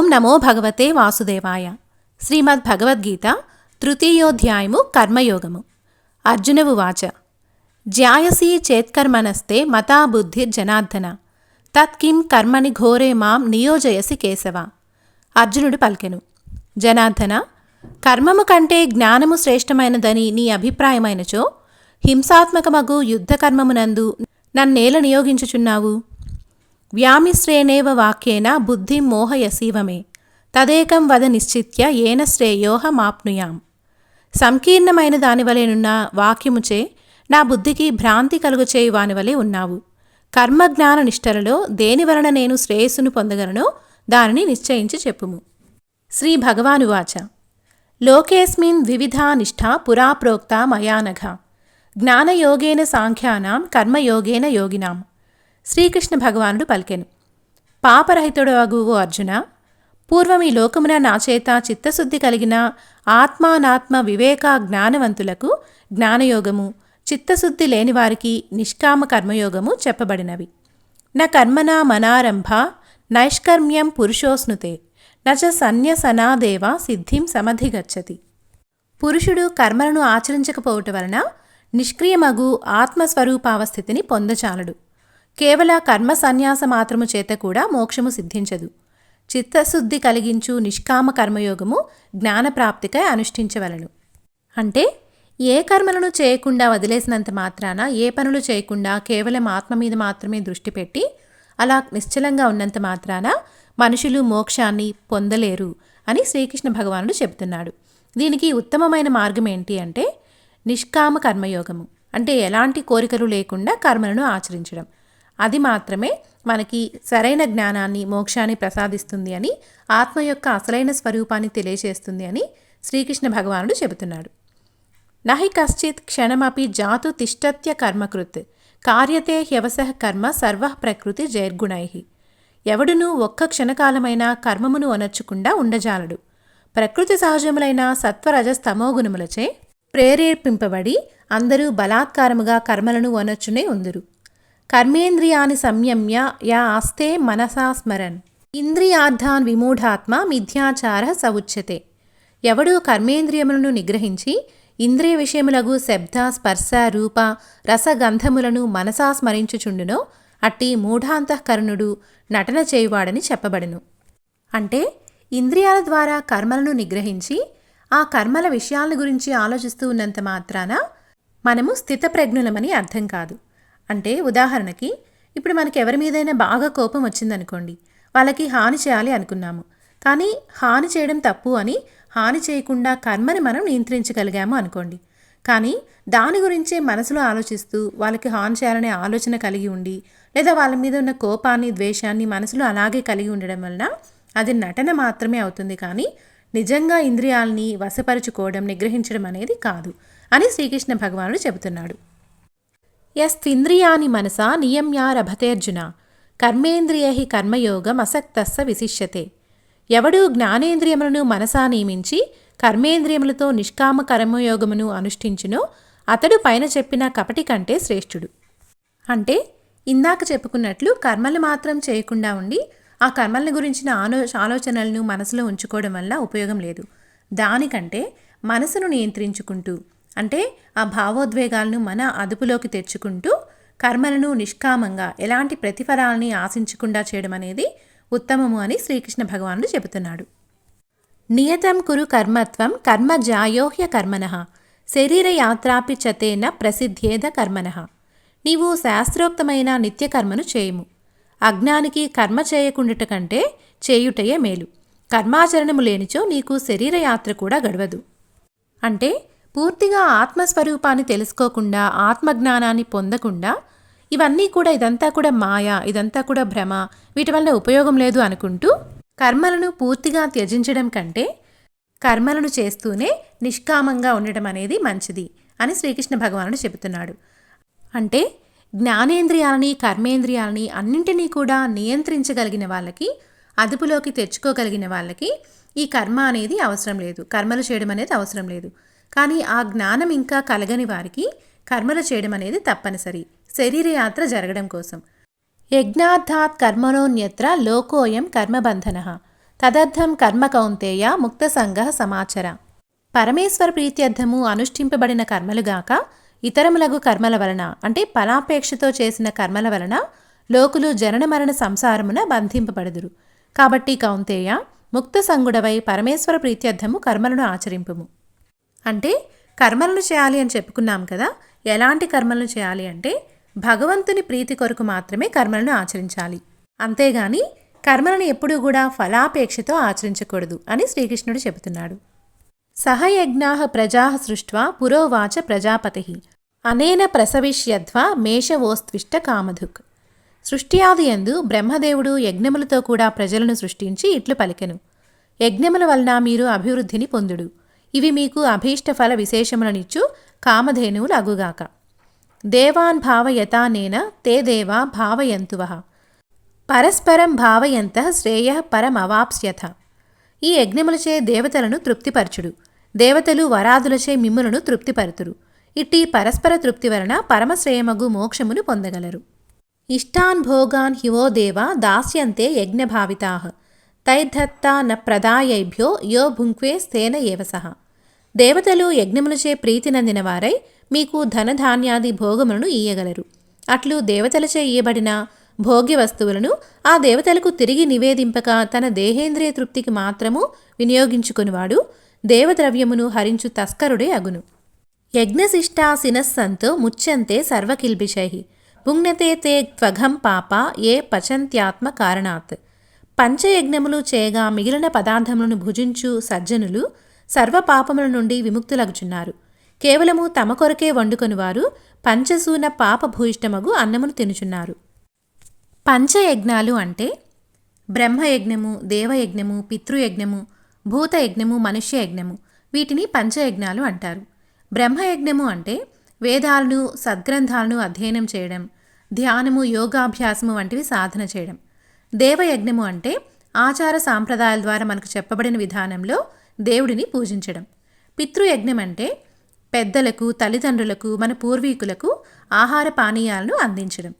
ఓం నమో భగవతే వాసుదేవాయ. శ్రీమద్ భగవద్గీత తృతీయోధ్యాయము కర్మయోగము. అర్జున ఉవాచ జ్యాయసీ చేత్కర్మణస్తే మతా బుద్ధిర్జనార్దన తత్కిం కర్మణి ఘోరే మాం నియోజయసి కేశవ. అర్జునుడు పలికెను, జనార్దన, కర్మము కంటే జ్ఞానము శ్రేష్టమైనదని నీ అభిప్రాయమైనచో హింసాత్మకమగు యుద్ధకర్మమునందు నన్నేల నియోగించుచున్నావు? వ్యామిశ్రేణేవ వాక్యేన బుద్ధిం మోహయసీవ మే తదేకం వద నిశ్చిత్య ఏన శ్రేయోహమాప్నుయాం. సంకీర్ణమైన దానివలెనున్న వాక్యముచే నా బుద్ధికి భ్రాంతి కలుగచేయు వానివలే ఉన్నావు. కర్మజ్ఞాన నిష్టలలో దేనివలన నేను శ్రేయస్సును పొందగలనో దానిని నిశ్చయించి చెప్పుము. శ్రీ భగవానువాచ లోకేస్మిన్ వివిధా నిష్ఠా పురా ప్రోక్త మయానఘ జ్ఞానయోగేన సాంఖ్యానాం కర్మయోగేన యోగినాం. శ్రీకృష్ణ భగవానుడు పలికెను, పాపరహితుడగు ఓ అర్జున, పూర్వం ఈ లోకమున నాచేత చిత్తశుద్ధి కలిగిన ఆత్మానాత్మ వివేక జ్ఞానవంతులకు జ్ఞానయోగము, చిత్తశుద్ధి లేనివారికి నిష్కామ కర్మయోగము చెప్పబడినవి. న కర్మణా మనారంభ నైష్కర్మ్యం పురుషోస్నుతే నచ సన్యసనాదేవ సిద్ధిం సమధిగచ్చతి. పురుషుడు కర్మలను ఆచరించకపోవటం వలన నిష్క్రియమగు ఆత్మస్వరూపావస్థితిని పొందచాలడు. కేవల కర్మ సన్యాస మాత్రము చేత కూడా మోక్షము సిద్ధించదు. చిత్తశుద్ధి కలిగించు నిష్కామ కర్మయోగము జ్ఞానప్రాప్తికై అనుష్ఠించవలను. అంటే ఏ కర్మలను చేయకుండా వదిలేసినంత మాత్రాన, ఏ పనులు చేయకుండా కేవలం ఆత్మ మీద మాత్రమే దృష్టి పెట్టి అలా నిశ్చలంగా ఉన్నంత మాత్రాన మనుషులు మోక్షాన్ని పొందలేరు అని శ్రీకృష్ణ భగవానుడు చెబుతున్నాడు. దీనికి ఉత్తమమైన మార్గం ఏంటి అంటే నిష్కామ కర్మయోగము. అంటే ఎలాంటి కోరికలు లేకుండా కర్మలను ఆచరించడం. అది మాత్రమే మనకి సరైన జ్ఞానాన్ని, మోక్షాన్ని ప్రసాదిస్తుంది అని, ఆత్మ యొక్క అసలైన స్వరూపాన్ని తెలియజేస్తుంది అని శ్రీకృష్ణ భగవానుడు చెబుతున్నాడు. నహి కశ్చిత్ క్షణమపి జాతు తిష్టత్య కర్మకృత్ కార్యతే హ్యవసః కర్మ సర్వ ప్రకృతి జైర్గుణై. ఎవడునూ ఒక్క క్షణకాలమైన కర్మమును అనర్చకుండా ఉండజాలడు. ప్రకృతి సహజములైన సత్వరజస్తమోగుణములచే ప్రేరేపింపబడి అందరూ బలాత్కారముగా కర్మలను అనర్చునే ఉందురు. కర్మేంద్రియాని సంయమ్య యా ఆస్తే మనసా స్మరన్ ఇంద్రియార్థాన్ విమూఢాత్మ మిథ్యాచార స ఉచ్యతే. ఎవడు కర్మేంద్రియములను నిగ్రహించి ఇంద్రియ విషయములగు శబ్ద స్పర్శ రూప రసగంధములను మనసా స్మరించుచుండునో అట్టి మూఢాంతఃకరణుడు నటన చేయువాడని చెప్పబడును. అంటే ఇంద్రియాల ద్వారా కర్మలను నిగ్రహించి ఆ కర్మల విషయాల గురించి ఆలోచిస్తూ ఉన్నంత మాత్రాన మనము స్థితప్రజ్ఞులమని అర్థం కాదు. అంటే ఉదాహరణకి, ఇప్పుడు మనకి ఎవరి మీదైనా బాగా కోపం వచ్చిందనుకోండి, వాళ్ళకి హాని చేయాలి అనుకున్నాము, కానీ హాని చేయడం తప్పు అని హాని చేయకుండా కర్మని మనం నియంత్రించగలిగాము అనుకోండి. కానీ దాని గురించే మనసులో ఆలోచిస్తూ వాళ్ళకి హాని చేయాలనే ఆలోచన కలిగి ఉండి, లేదా వాళ్ళ మీద ఉన్న కోపాన్ని, ద్వేషాన్ని మనసులో అలాగే కలిగి ఉండడం వలన అది నటన మాత్రమే అవుతుంది, కానీ నిజంగా ఇంద్రియాలని వశపరుచుకోవడం, నిగ్రహించడం అనేది కాదు అని శ్రీకృష్ణ భగవానుడు చెబుతున్నాడు. యస్త్వింద్రియాని మనసా నియమ్యారభతేర్జున కర్మేంద్రియై కర్మయోగం అసక్తస్స విశిష్యతే. ఎవడు జ్ఞానేంద్రియములను మనసా నియమించి కర్మేంద్రియములతో నిష్కామ కర్మయోగమును అనుష్ఠించునో అతడు పైన చెప్పిన కపటి కంటే శ్రేష్ఠుడు. అంటే ఇందాక చెప్పుకున్నట్లు కర్మలు మాత్రం చేయకుండా ఉండి ఆ కర్మల గురించిన ఆలోచనలను మనసులో ఉంచుకోవడం వల్ల ఉపయోగం లేదు. దానికంటే మనసును నియంత్రించుకుంటూ, అంటే ఆ భావోద్వేగాలను మన అదుపులోకి తెచ్చుకుంటూ కర్మలను నిష్కామంగా ఎలాంటి ప్రతిఫలాన్ని ఆశించకుండా చేయడం అనేది ఉత్తమము అని శ్రీకృష్ణ భగవానుడు చెబుతున్నాడు. నియతం కురు కర్మత్వం కర్మ జాయోహ్య కర్మణః శరీరయాత్రాపి చతేన ప్రసిద్ధేద కర్మణః. నీవు శాస్త్రోక్తమైన నిత్యకర్మను చేయుము. అజ్ఞానికి కర్మ చేయకుండుట కంటే చేయుటయే మేలు. కర్మాచరణము లేనిచో నీకు శరీరయాత్ర కూడా గడవదు. అంటే పూర్తిగా ఆత్మస్వరూపాన్ని తెలుసుకోకుండా, ఆత్మజ్ఞానాన్ని పొందకుండా ఇదంతా కూడా మాయ, ఇదంతా కూడా భ్రమ, వీటి వల్ల ఉపయోగం లేదు అనుకుంటూ కర్మలను పూర్తిగా త్యజించడం కంటే కర్మలను చేస్తూనే నిష్కామంగా ఉండడం అనేది మంచిది అని శ్రీకృష్ణ భగవానుడు చెబుతున్నాడు. అంటే జ్ఞానేంద్రియాలని, కర్మేంద్రియాలని అన్నింటినీ కూడా నియంత్రించగలిగిన వాళ్ళకి, అదుపులోకి తెచ్చుకోగలిగిన వాళ్ళకి ఈ కర్మ అనేది అవసరం లేదు, కర్మలు చేయడం అనేది అవసరం లేదు. కానీ ఆ జ్ఞానం ఇంకా కలగని వారికి కర్మలు చేయడం అనేది తప్పనిసరి, శరీరయాత్ర జరగడం కోసం. యజ్ఞార్థాత్ కర్మణోన్యత్ర లోకోయం కర్మబంధనః తదర్థం కర్మ కౌంతేయ ముక్తసంగ సమాచర. పరమేశ్వర ప్రీత్యర్థము అనుష్ఠింపబడిన కర్మలుగాక ఇతరములగు కర్మల వలన అంటే ఫలాపేక్షతో చేసిన కర్మల వలన లోకులు జనన మరణ సంసారమున బంధింపబడుదురు. కాబట్టి కౌంతేయ ముక్తసంగుడవై పరమేశ్వర ప్రీత్యర్థము కర్మలను ఆచరింపుము. అంటే కర్మలను చేయాలి అని చెప్పుకున్నాం కదా. ఎలాంటి కర్మలను చేయాలి అంటే భగవంతుని ప్రీతి కొరకు మాత్రమే కర్మలను ఆచరించాలి. అంతేగాని కర్మలను ఎప్పుడూ కూడా ఫలాపేక్షతో ఆచరించకూడదు అని శ్రీకృష్ణుడు చెబుతున్నాడు. సహయజ్ఞాః ప్రజాః సృష్ట్వా పురోవాచ ప్రజాపతిః అనేన ప్రసవిష్యధ్వా మేషవోస్త్విష్ట కామధుక్. సృష్టియాదియందు బ్రహ్మదేవుడు యజ్ఞములతో కూడా ప్రజలను సృష్టించి ఇట్లు పలికెను. యజ్ఞముల వలన మీరు అభివృద్ధిని పొందుడు. ఇవి మీకు అభీష్టఫల విశేషములనిచ్చు కామధేనువులు అగుగాక. దేవాన్ భావయతానేన తే దేవా భావయంతువః పరస్పరం భావయంతః శ్రేయః పరమవాప్స్యథ. ఈ యజ్ఞములచే దేవతలను తృప్తిపరచుడు. దేవతలు వరాదులచే మిమ్ములను తృప్తిపరుతురు. ఇట్టి పరస్పర తృప్తి వలన పరమశ్రేయమగు మోక్షమును పొందగలరు. ఇష్టాన్ భోగాన్ హివో దేవా దాస్యంతే యజ్ఞభావితాః తైర్ధత్తా న ప్రదాయైభ్యో యో భుంక్వే స్థేన ఏవ సహ. దేవతలు యజ్ఞములచే ప్రీతి నందిన వారై మీకు ధనధాన్యాది భోగములను ఇయ్యగలరు. అట్లు దేవతలచే ఇయ్యబడిన భోగ్య వస్తువులను ఆ దేవతలకు తిరిగి నివేదింపక తన దేహేంద్రియ తృప్తికి మాత్రము వినియోగించుకునివాడు దేవద్రవ్యమును హరించు తస్కరుడే అగును. యజ్ఞశిష్టాసినస్సంతో ముచ్యంతే సర్వకిల్బిషైః పుణ్యతే తే త్వఘం పాప ఏ పచంత్యాత్మ కారణాత్. పంచయజ్ఞములు చేయగా మిగిలిన పదార్థములను భుజించు సజ్జనులు సర్వపాపముల నుండి విముక్తులగుచున్నారు. కేవలము తమ కొరకే వండుకొనివారు పంచసూన పాపభూయిష్టమగు అన్నమును తినుచున్నారు. పంచయజ్ఞాలు అంటే బ్రహ్మయజ్ఞము, దేవయజ్ఞము, పితృయజ్ఞము, భూతయజ్ఞము, మనుష్యయజ్ఞము. వీటిని పంచయజ్ఞాలు అంటారు. బ్రహ్మయజ్ఞము అంటే వేదాలను సద్గ్రంథాలను అధ్యయనం చేయడం, ధ్యానము, యోగాభ్యాసము వంటివి సాధన చేయడం. దేవయజ్ఞము అంటే ఆచార సాంప్రదాయాల ద్వారా మనకు చెప్పబడిన విధానంలో దేవుడిని పూజించడం. పితృయజ్ఞం అంటే పెద్దలకు, తల్లిదండ్రులకు, మన పూర్వీకులకు ఆహార పానీయాలను అందించడం.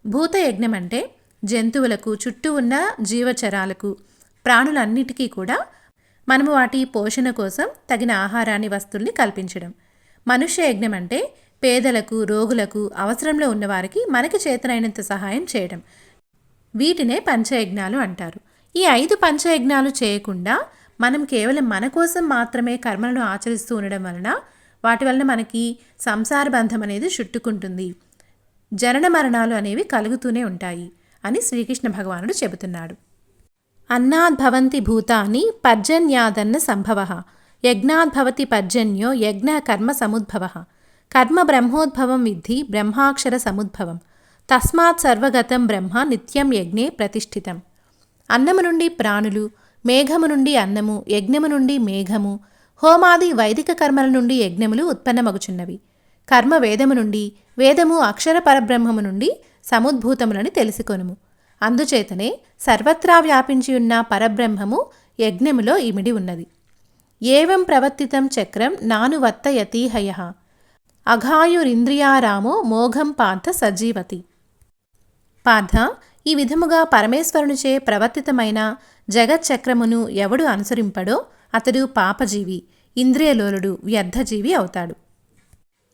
భూతయజ్ఞం అంటే జంతువులకు, చుట్టూ ఉన్న జీవచరాలకు, ప్రాణులన్నిటికీ కూడా మనము వాటి పోషణ కోసం తగిన ఆహారాన్ని, వస్తువుల్ని కల్పించడం. మనుష్య యజ్ఞం అంటే పేదలకు, రోగులకు, అవసరంలో ఉన్నవారికి మనకి చేతనైనంత సహాయం చేయడం. వీటినే పంచయజ్ఞాలు అంటారు. ఈ 5 పంచయజ్ఞాలు చేయకుండా మనం కేవలం మన కోసం మాత్రమే కర్మలను ఆచరిస్తూ ఉండడం వలన వాటి వలన మనకి సంసార బంధం అనేది చుట్టుకుంటుంది, జనన మరణాలు అనేవి కలుగుతూనే ఉంటాయి అని శ్రీకృష్ణ భగవానుడు చెబుతున్నాడు. అన్నాద్భవంతి భూతాని పర్జన్యాదన్న సంభవః యజ్ఞాద్భవతి పర్జన్యో యజ్ఞ కర్మ సముద్భవః కర్మ బ్రహ్మోద్భవం విద్ధి బ్రహ్మాక్షర సముద్భవం తస్మాత్ సర్వగతం బ్రహ్మ నిత్యం యజ్ఞే ప్రతిష్ఠితం. అన్నము నుండి ప్రాణులు, మేఘము నుండి అన్నము, యజ్ఞము నుండి మేఘము, హోమాది వైదిక కర్మల నుండి యజ్ఞములు ఉత్పన్నమగుచున్నవి. కర్మ వేదము నుండి, వేదము అక్షర పరబ్రహ్మము నుండి సముద్భూతములని తెలుసుకొనుము. అందుచేతనే సర్వత్రా వ్యాపించియున్న పరబ్రహ్మము యజ్ఞములో ఇమిడి ఉన్నది. ఏవం ప్రవర్తితం చక్రం నానువర్తయతీహయః అఘాయురింద్రియారామో మోఘం పార్థ సజీవతి. పార్థ, ఈ విధముగా పరమేశ్వరునిచే ప్రవర్తితమైన జగచ్చక్రమును ఎవడు అనుసరింపడో అతడు పాపజీవి, ఇంద్రియలోలుడు, వ్యర్థజీవి అవుతాడు.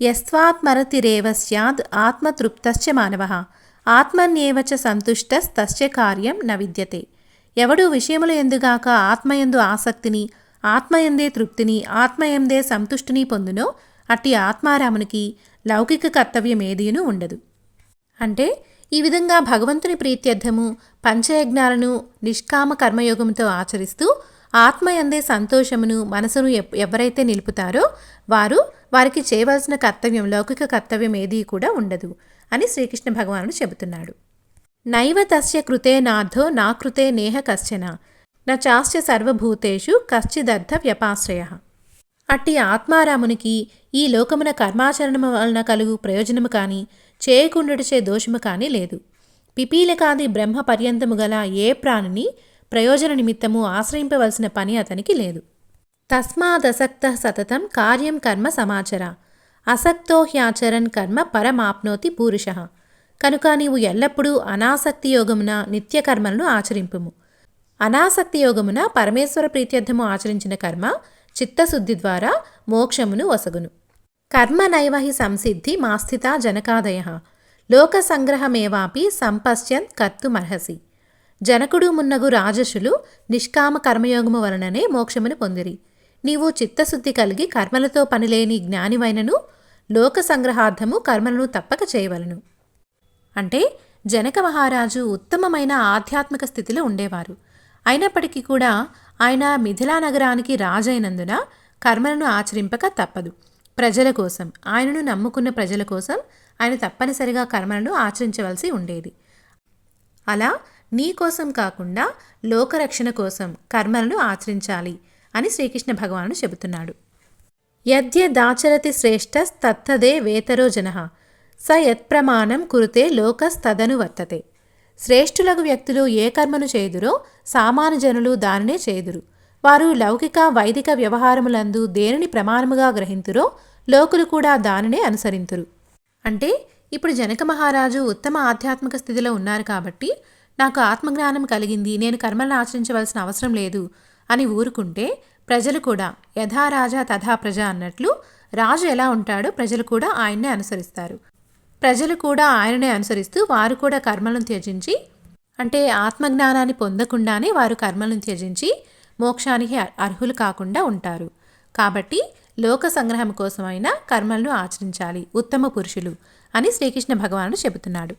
యస్త్వాత్మరతిరేవ స్యాద్ ఆత్మతృప్తశ్చ మానవః ఆత్మన్యేవ చ సంతుష్టస్తస్య కార్యం న విద్యతే. ఎవడు విషయముల ఎందుగాక ఆత్మయందు ఆసక్తిని, ఆత్మయందే తృప్తిని, ఆత్మయందే సంతుష్టిని పొందునో అట్టి ఆత్మారామునికి లౌకిక కర్తవ్యమేదీనూ ఉండదు. అంటే ఈ విధంగా భగవంతుని ప్రీత్యర్థము పంచయజ్ఞాలను నిష్కామ కర్మయోగంతో ఆచరిస్తూ ఆత్మయందే సంతోషమును, మనసును ఎవరైతే నిలుపుతారో వారికి చేయవలసిన కర్తవ్యం, లౌకిక కర్తవ్యం ఏదీ కూడా ఉండదు అని శ్రీకృష్ణ భగవానుడు చెబుతున్నాడు. నైవ తస్య కృతే నాథో నా కృతే నేహ కశ్చన న చాస్య సర్వభూతేషు కశ్చిదర్థ వ్యపాశ్రయః. అట్టి ఆత్మారామునికి ఈ లోకమున కర్మాచరణము వలన కలుగు ప్రయోజనము కానీ, చేయకుండుటచే దోషము కానీ లేదు. పిపీలకాది బ్రహ్మ పర్యంతము గల ఏ ప్రాణిని ప్రయోజన నిమిత్తము ఆశ్రయింపవలసిన పని అతనికి లేదు. తస్మాదసక్తః సతతం కార్యం కర్మ సమాచర అసక్తో హ్యాచరన్ కర్మ పరమాప్నోతి పూరుషః. కనుక నీవు ఎల్లప్పుడూ అనాసక్తి యోగమున నిత్యకర్మలను ఆచరింపుము. అనాసక్తి యోగమున పరమేశ్వర ప్రీత్యర్థము ఆచరించిన కర్మ చిత్తశుద్ధి ద్వారా మోక్షమును వసగును. కర్మ నైవహి సంసిద్ధి మాస్థిత జనకాదయ లోక సంగ్రహమేవాపి సంపశ్యన్ కర్తుమర్హసి. జనకుడు మున్నగు రాజసులు నిష్కామ కర్మయోగము వలననే మోక్షమును పొందిరి. నీవు చిత్తశుద్ధి కలిగి కర్మలతో పనిలేని జ్ఞానివైనను లోక సంగ్రహార్థము కర్మలను తప్పక చేయవలను. అంటే జనక మహారాజు ఉత్తమమైన ఆధ్యాత్మిక స్థితిలో ఉండేవారు. అయినప్పటికీ కూడా ఆయన మిథిలా నగరానికి రాజైనందున కర్మలను ఆచరింపక తప్పదు. ప్రజల కోసం, ఆయనను నమ్ముకున్న ప్రజల కోసం ఆయన తప్పనిసరిగా కర్మలను ఆచరించవలసి ఉండేది. అలా నీ కోసం కాకుండా లోకరక్షణ కోసం కర్మలను ఆచరించాలి అని శ్రీకృష్ణ భగవానుడు చెబుతున్నాడు. యద్యదాచరతి శ్రేష్టస్తత్తదే వేతరో జనః స యత్ప్రమాణం కురుతే లోకస్తదను వర్తతే. శ్రేష్ఠులగు వ్యక్తులు ఏ కర్మను చేయుదురో సామాన్య జనులు దానినే చేయుదురు. వారు లౌకిక వైదిక వ్యవహారములందు దేనిని ప్రమాణముగా గ్రహింతురో లోకులు కూడా దానినే అనుసరింతురు. అంటే ఇప్పుడు జనక మహారాజు ఉత్తమ ఆధ్యాత్మిక స్థితిలో ఉన్నారు కాబట్టి నాకు ఆత్మజ్ఞానం కలిగింది, నేను కర్మలను ఆచరించవలసిన అవసరం లేదు అని ఊరుకుంటే ప్రజలు కూడా యథా రాజా తథా ప్రజ అన్నట్లు రాజు ఎలా ఉంటాడో ప్రజలు కూడా ఆయన్నే అనుసరిస్తారు. ప్రజలు కూడా ఆయననే అనుసరిస్తూ వారు కూడా కర్మలను త్యజించి, అంటే ఆత్మజ్ఞానాన్ని పొందకుండానే వారు కర్మలను త్యజించి మోక్షానికి అర్హులు కాకుండా ఉంటారు. కాబట్టి లోక సంగ్రహం కోసమైనా కర్మలను ఆచరించాలి ఉత్తమ పురుషులు అని శ్రీకృష్ణ భగవానుడు చెబుతున్నాడు.